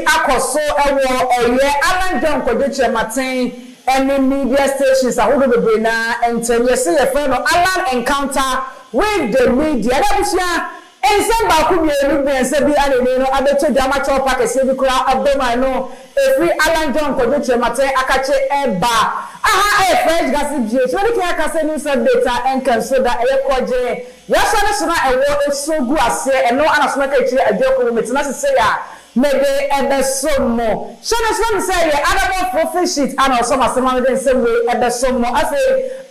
akoso ewo eye Alan John Kwadwo Kyeremanteng any media stations ahodo bebre na entenye se ye friend Alan encounter with the media that ensem ba ku bienu bense bi anene no abeto jama chop package bi kura abdoma no every Alan John Kwadwo Kyeremanteng akache eba aha fresh gas die so dey can kase news data enkan so that e koje yasa na so na ewo esogu ase eno anasoma ka chire adwoko metina se ya mebe ebesomo so na so say ye adabo profit sheet and also masema den say we ebesomo afi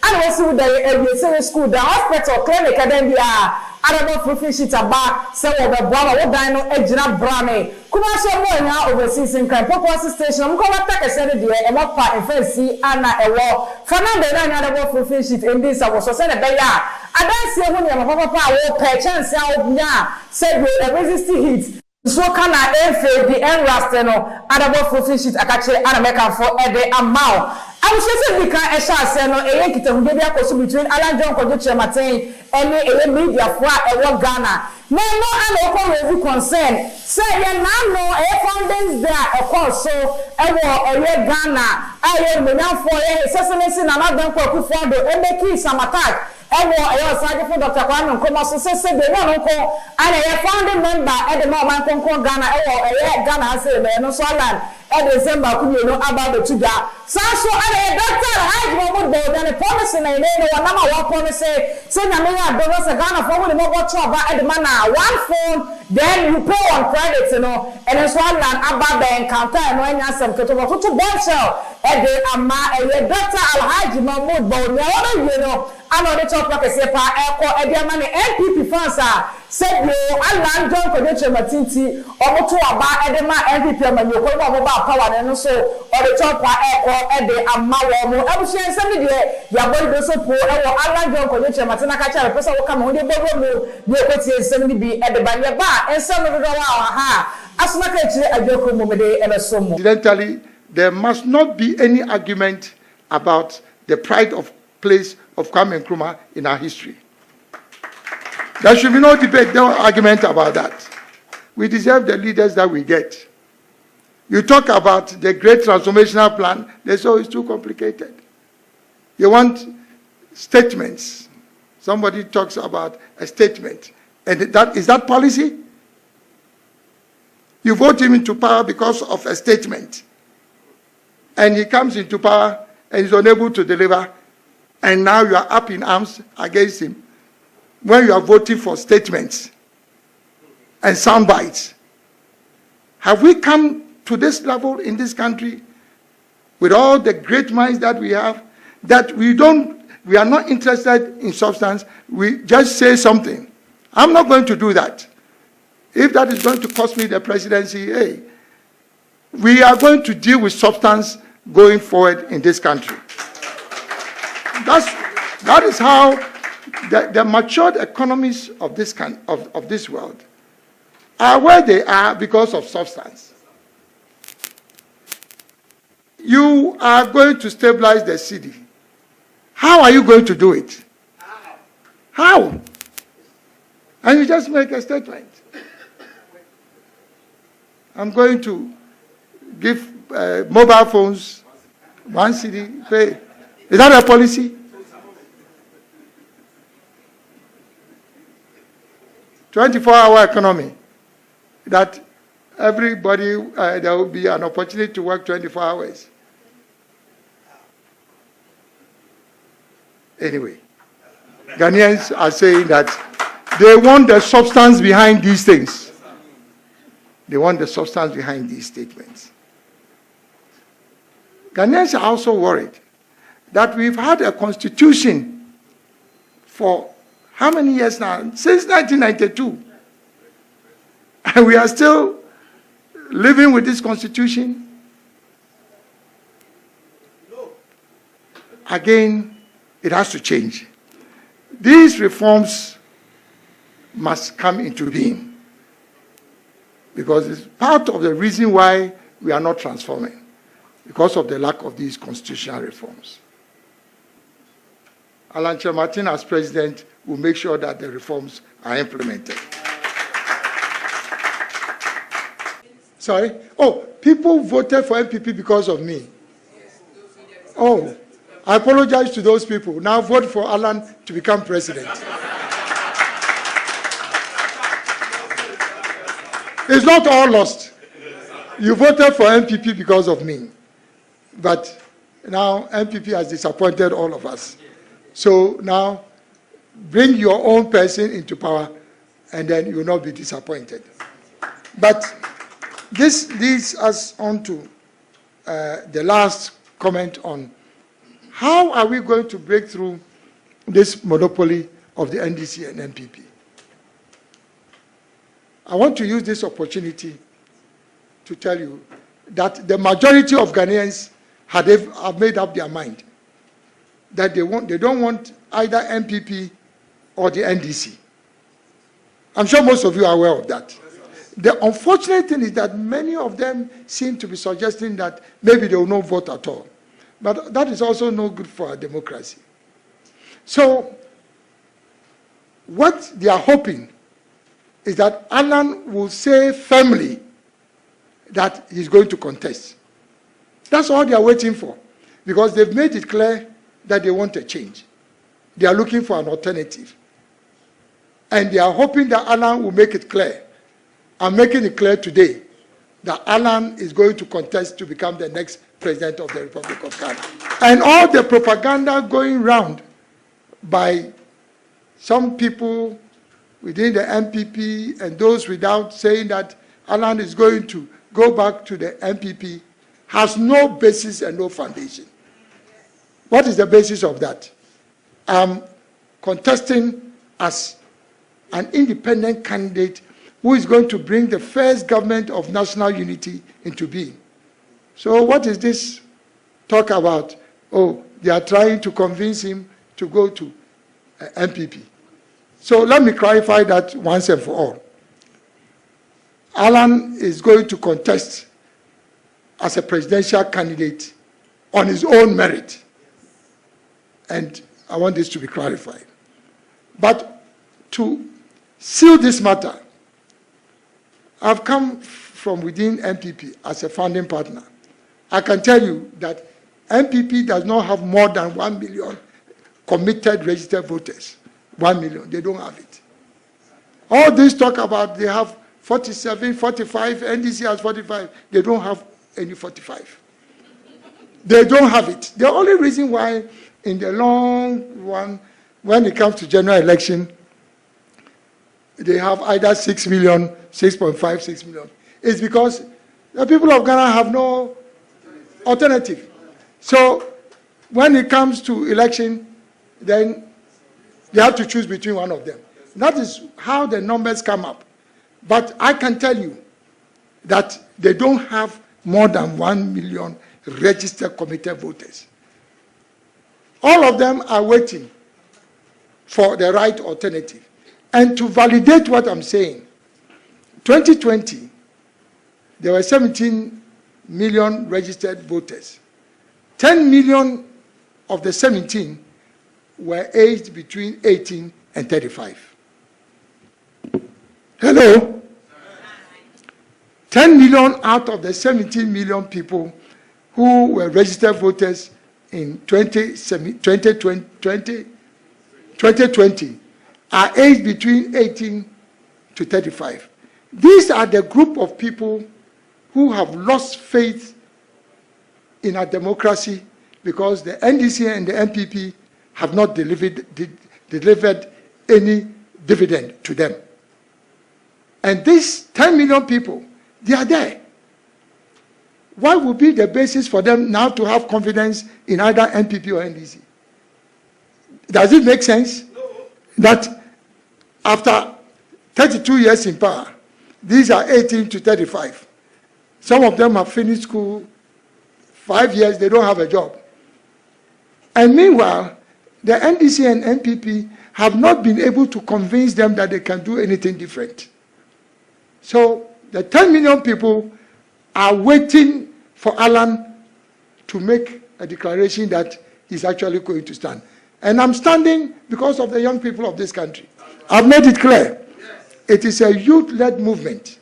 and we see that every say school the hospital clinic dem bia adabo profit sheet aba say we be boa we dan no agina brame kuma so mo nya overseas in crime purpose station mo ko wata ka say de e mo pa efensi ana ewo Fernando na adabo profit sheet in this was so say na be ya adanse hu ne mo papa wo per chance a obnya say we resist heat so kana efe the enrust no adabo profit sheet akache ana make for ede amount I was just because a shot say no e kita hu dey akoso between Alan John Kwadwo Kyeremanteng and e media for e wo Ghana no ana okon review concern say ye na no e founders there e course so e wo e Ghana aye menyan for e seseme na na dan kwaku fondo e make some attack ewo ayo saje for Dr. Kwame Nkrumah so say de no ko ana ye founding member e de ma man konkon Ghana ewo e Ghana say me no so land e December ku no aba be tuja so ana ye doctor Haji Mahmoud Bawumia promise na ile no na ma wa promise say na me ya do say Ghana for we no go to aba e de man na one phone then you pay on credit you know and so land aba be encounter no anya sem keto to bombshell e de ama e Dr. Haji Mahmoud Bawumia you know ano de top package pa eko e de ama NPP fans said no Alan John Kwadwo Kyeremanteng omoto aba e de ma NPP amanyo ko mo ba power no so o de top pa eko e de ama wo mo abusia nsem de ya boy do so po e wo Alan John Kwadwo Kyeremanteng na ka cha pesa wo kama wo de bobo mo de ko tie nsem ni bi e de ba ne ba nsem no do wa ha asuma ka chire adwoko mo me de e be so mo. Incidentally, there must not be any argument about the pride of place of Kwame Nkrumah in our history. There should be no debate, no argument about that. We deserve the leaders that we get. You talk about the great transformational plan, they say it's too complicated. You want statements. Somebody talks about a statement. And is that policy? You vote him into power because of a statement. And he comes into power and is unable to deliver. And now you are up in arms against him when you are voting for statements and sound bites. Have we come to this level in this country with all the great minds that we have that we are not interested in substance? We just say something. I'm not going to do that. If that is going to cost me the presidency, hey, we are going to deal with substance going forward in this country. That is how the matured economies of this world are where they are because of substance. You are going to stabilize the city. How are you going to do it? How? And you just make a statement. I'm going to give mobile phones 1 city pay. Is that a policy? 24-hour economy. That everybody, there will be an opportunity to work 24 hours. Anyway, Ghanaians are saying that they want the substance behind these things. They want the substance behind these statements. Ghanaians are also worried that we've had a constitution for how many years now? Since 1992. And we are still living with this constitution. Again, it has to change. These reforms must come into being because it's part of the reason why we are not transforming, because of the lack of these constitutional reforms. Alan Kyeremanteng, as president, will make sure that the reforms are implemented. Sorry? Oh, people voted for NPP because of me. Oh, I apologize to those people. Now vote for Alan to become president. It's not all lost. You voted for NPP because of me. But now NPP has disappointed all of us. So now bring your own person into power and then you will not be disappointed. But this leads us on to the last comment on how are we going to break through this monopoly of the NDC and NPP. I want to use this opportunity to tell you that the majority of Ghanaians have made up their mind that they don't want either NPP or the NDC. I'm sure most of you are aware of that. The unfortunate thing is that many of them seem to be suggesting that maybe they will not vote at all. But that is also no good for our democracy. So what they are hoping is that Alan will say firmly that he's going to contest. That's all they are waiting for, because they've made it clear that they want a change. They are looking for an alternative. And they are hoping that Alan will make it clear. I'm making it clear today that Alan is going to contest to become the next president of the Republic of Ghana. And all the propaganda going round by some people within the NPP and those without, saying that Alan is going to go back to the NPP has no basis and no foundation. What is the basis of that? I'm contesting as an independent candidate who is going to bring the first government of national unity into being. So what is this talk about? Oh, they are trying to convince him to go to NPP. So let me clarify that once and for all. Alan is going to contest as a presidential candidate on his own merit. And I want this to be clarified. But to seal this matter, I've come from within NPP as a founding partner. I can tell you that NPP does not have more than 1 million committed registered voters. 1 million, they don't have it. All this talk about they have 47, 45, NDC has 45, they don't have any 45. They don't have it. The only reason why in the long run, when it comes to general election, they have either 6 million, 6.5, 6 million, is because the people of Ghana have no alternative. So when it comes to election, then they have to choose between one of them. That is how the numbers come up. But I can tell you that they don't have more than 1 million registered committed voters. All of them are waiting for the right alternative. And to validate what I'm saying, 2020, there were 17 million registered voters. 10 million of the 17 were aged between 18 and 35. Hello? 10 million out of the 17 million people who were registered voters in 2020 are aged between 18 to 35. These are the group of people who have lost faith in our democracy because the NDC and the NPP have not delivered any dividend to them. And these 10 million people, they are there. What would be the basis for them now to have confidence in either NPP or NDC? Does it make sense? No. That after 32 years in power, these are 18 to 35. Some of them have finished school, 5 years, they don't have a job. And meanwhile, the NDC and NPP have not been able to convince them that they can do anything different. So the 10 million people are waiting for Alan to make a declaration that he's actually going to stand. And I'm standing because of the young people of this country. I've made it clear. It is a youth-led movement.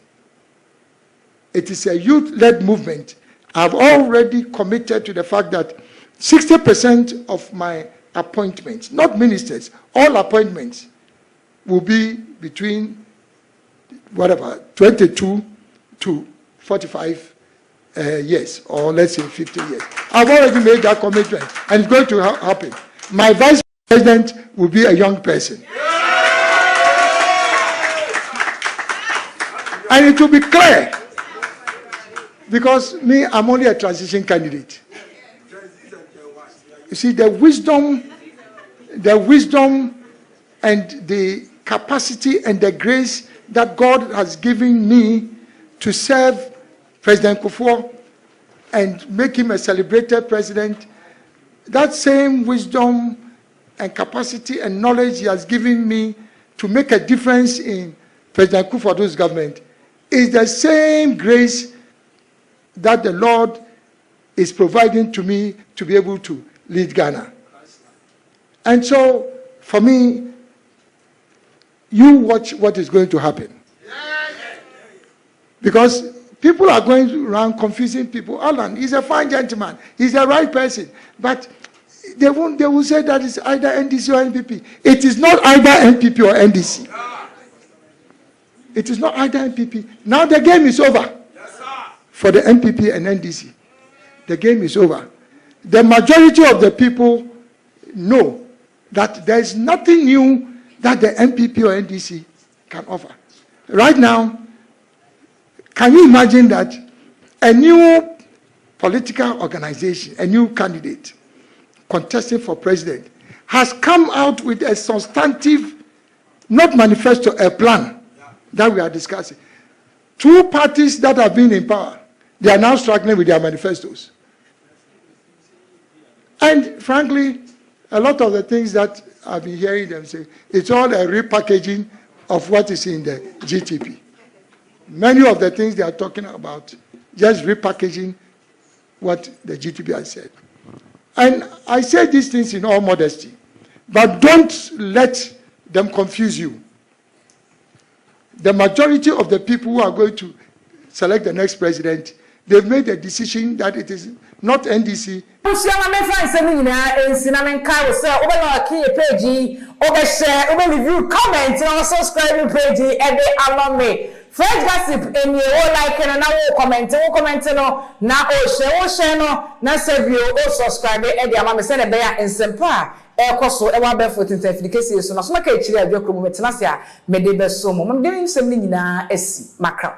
it is a youth-led movement. I've already committed to the fact that 60% of my appointments, not ministers, all appointments will be between 22 to 45 years, or let's say 50 years. I've already made that commitment, and it's going to happen. My vice president will be a young person. And it will be clear, because me, I'm only a transition candidate. You see, the wisdom and the capacity and the grace that God has given me to serve President Kwadwo and make him a celebrated president, that same wisdom and capacity and knowledge he has given me to make a difference in President Kwadwo's government is the same grace that the Lord is providing to me to be able to lead Ghana. And so, for me, you watch what is going to happen. Because people are going around confusing people. Alan, he's a fine gentleman. He's the right person. But they will say that it's either NDC or NPP. It is not either NPP or NDC. It is not either NPP. Now the game is over. For the NPP and NDC. The game is over. The majority of the people know that there is nothing new that the NPP or NDC can offer. Right now, can you imagine that a new political organization, a new candidate contesting for president, has come out with a substantive, not manifesto, a plan that we are discussing. Two parties that have been in power, they are now struggling with their manifestos. And frankly, a lot of the things that I've been hearing them say, it's all a repackaging of what is in the GTP. Many of the things they are talking about, just repackaging what the GTP has said. And I say these things in all modesty, but don't let them confuse you. The majority of the people who are going to select the next president, they've made a decision that it is not NDC. Review, comment, and subscribe page and Fresh gossip in your like and now comment no na share no na save you subscribe e dia ma me send e bear ensempa e koso e wa be foot interfication so na so na ka chiri adwakro mu metena se a me de be so mo dem nsem ni nyina asi makra